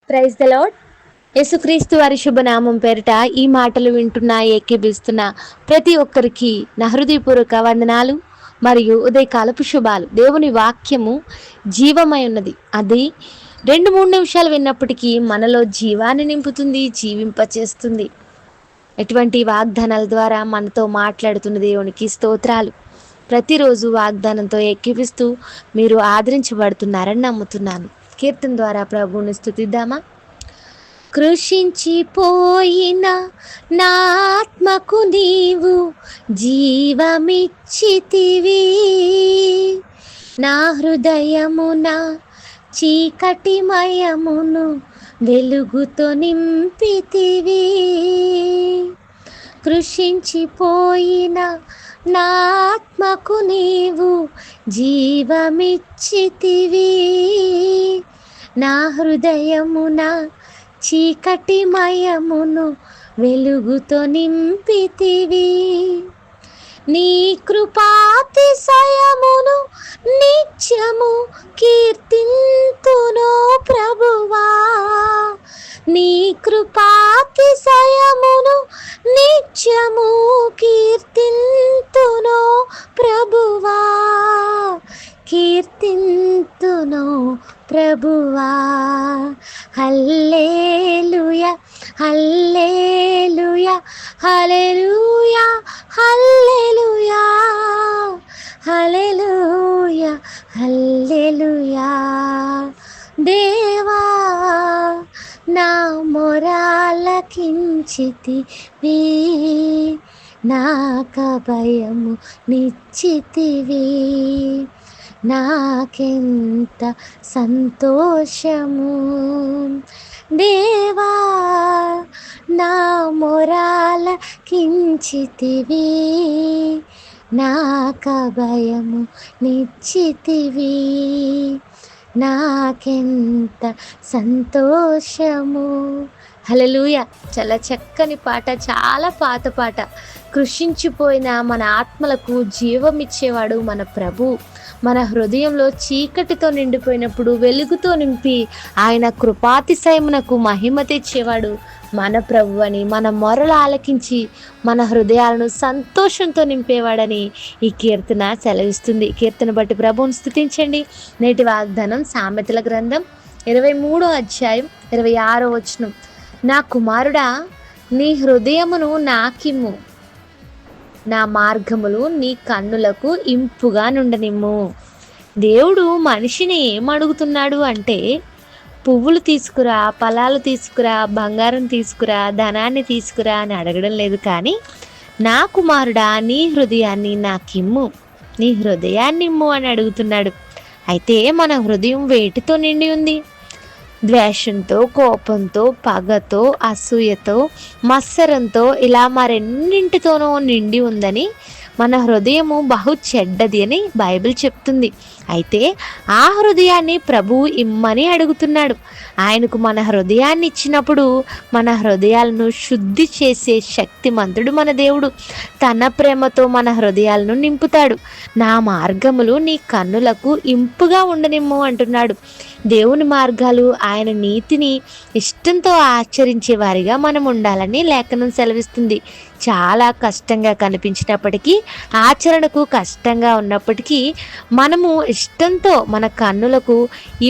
Praise the lord. యేసుక్రీస్తు వారి శుభనామం పేరిట ఈ మాటలు వింటున్న ఏకీభిస్తున్న ప్రతి ఒక్కరికి నా హృదయపూర్వక వందనాలు మరియు ఉదయకాలపు శుభాలు. దేవుని వాక్యము జీవమై ఉన్నది. అది 2-3 నిమిషాలు విన్నప్పటికీ మనలో జీవాన్ని నింపుతుంది, జీవింపచేస్తుంది. ఎటువంటి వాగ్దానాల ద్వారా మనతో మాట్లాడుతున్న దేవునికి స్తోత్రాలు. ప్రతిరోజు వాగ్దానంతో ఏకీపిస్తూ మీరు ఆదరించబడుతున్నారని నమ్ముతున్నాను. కీర్తన ద్వారా ప్రభువుని స్తుతిద్దామా? కృషించిపోయిన నా ఆత్మకు నీవు జీవమిచ్చితివి, నా హృదయమున చీకటిమయమును వెలుగుతో నింపితివి. కృషించిపోయిన నా ఆత్మకు నీవు జీవమిచ్చితివి, నా హృదయమున చీకటిమయమును వెలుగుతో నింపితివి. నీ కృపాతిశయమును నిత్యము కీర్తింతును ప్రభువా, నీ కృపాతిశయమును నిత్యము కీర్తింతును ప్రభువా, కీర్తింతును ప్రభువా. హల్లెలూయా హల్లెలూయా హల్లెలూయా హల్లెలూయా హల్లెలూయా హల్లెలూయా. దేవా నా మొరాలకించితివి, నాకభయము నిచ్చితివి, నాకెంత సంతోషము. దేవా నా మొరాలకించితివి, నాకభయము నిచ్చితివి, నాకెంత సంతోషము. హల్లెలూయా. చాలా చక్కని పాట, చాలా పాత పాట. కృషించిపోయిన మన ఆత్మలకు జీవమిచ్చేవాడు మన ప్రభు. మన హృదయంలో చీకటితో నిండిపోయినప్పుడు వెలుగుతో నింపి ఆయన కృపాతిశయమునకు మహిమ తెచ్చేవాడు మన ప్రభు అని, మన మొరలు ఆలకించి మన హృదయాలను సంతోషంతో నింపేవాడని ఈ కీర్తన సెలవిస్తుంది. కీర్తన బట్టి ప్రభువుని స్తుతించండి. నేటి వాగ్దానం సామెతల గ్రంథం 23వ అధ్యాయం 26వ వచనం. నా కుమారుడా, నీ హృదయమును నాకిమ్ము, నా మార్గములు నీ కన్నులకు ఇంపుగా నుండనిమ్ము. దేవుడు మనిషిని ఏమడుగుతున్నాడు అంటే, పువ్వులు తీసుకురా, ఫలాలు తీసుకురా, బంగారం తీసుకురా, ధనాన్ని తీసుకురా అని అడగడం లేదు. కానీ నా కుమారుడా, నీ హృదయాన్ని నాకిమ్ము, నీ హృదయాన్ని ఇమ్ము అని అడుగుతున్నాడు. అయితే మన హృదయం వేటితో నిండి ఉంది? ద్వేషంతో, కోపంతో, పగతో, అసూయతో, మత్సరంతో, ఇలా మరెన్నింటితోనో నిండి ఉందని మన హృదయము బహు చెడ్డది అని బైబిల్ చెప్తుంది. అయితే ఆ హృదయాన్ని ప్రభువు ఇమ్మని అడుగుతున్నాడు. ఆయనకు మన హృదయాన్ని ఇచ్చినప్పుడు మన హృదయాలను శుద్ధి చేసే శక్తిమంతుడు మన దేవుడు. తన ప్రేమతో మన హృదయాలను నింపుతాడు. నా మార్గములు నీ కన్నులకు ఇంపుగా ఉండనిమ్ము అంటున్నాడు. దేవుని మార్గాలు, ఆయన నీతిని ఇష్టంతో ఆచరించే వారిగా మనం ఉండాలని లేఖనం సెలవిస్తుంది. చాలా కష్టంగా కనిపించినప్పటికీ, ఆచరణకు కష్టంగా ఉన్నప్పటికీ, మనము ఇష్టంతో మన కన్నులకు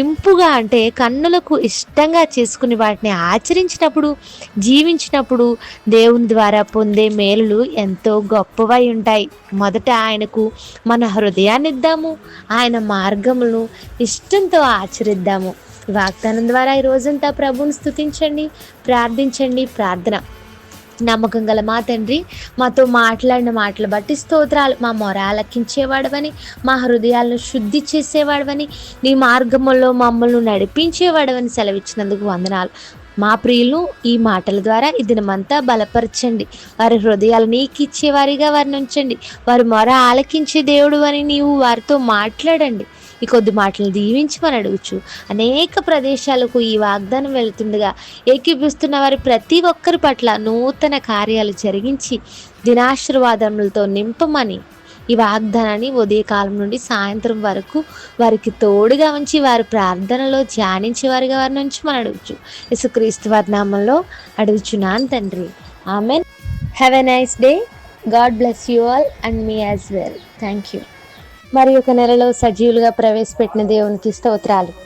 ఇంపుగా, అంటే కన్నులకు ఇష్టంగా చేసుకుని వాటిని ఆచరించినప్పుడు, జీవించినప్పుడు దేవుని ద్వారా పొందే మేలులు ఎంతో గొప్పవై ఉంటాయి. మొదట ఆయనకు మన హృదయాన్ని ఇద్దాము, ఆయన మార్గములను ఇష్టంతో ఆచరిద్దాము. వాగ్దానం ద్వారా ఈ రోజంతా ప్రభువుని స్తుతించండి, ప్రార్థించండి. ప్రార్థన. నమ్మకం గల మా తండ్రి, మాతో మాట్లాడిన మాటలు బట్టి స్తోత్రాలు. మా మొర ఆలకించేవాడవని, మా హృదయాలను శుద్ధి చేసేవాడవని, నీ మార్గములో మమ్మల్ని నడిపించేవాడవని సెలవిచ్చినందుకు వందనాలు. మా ప్రియులు ఈ మాటల ద్వారా ఈ దినమంతా బలపరచండి. వారి హృదయాలు నీకు ఇచ్చేవారిగా వారిని ఉంచండి. వారి మొర ఆలకించే దేవుడు అని నీవు వారితో మాట్లాడండి. ఈ కొద్ది మాటలు దీవించమని అడుగుచు అనేక ప్రదేశాలకు ఈ వాగ్దానం వెళుతుండగా ఏకీపిస్తున్న వారి ప్రతి ఒక్కరి పట్ల నూతన కార్యాలు జరిగించి దినాశీర్వాదములతో నింపమని ఈ వాగ్దానాన్ని ఉదయకాలం నుండి సాయంత్రం వరకు వారికి తోడుగా ఉంచి వారి ప్రార్థనలో ధ్యానించే వారిగా వారిని ఉంచమని అడుగుచు యేసుక్రీస్తు వారి నామంలో అడుగుచున్నాను తండ్రి. Amen. Have a nice day. God bless you all and me as well. Thank you. మరి ఒక నెలలో సజీవులుగా ప్రవేశపెట్టిన దేవునికి స్తోత్రాలు.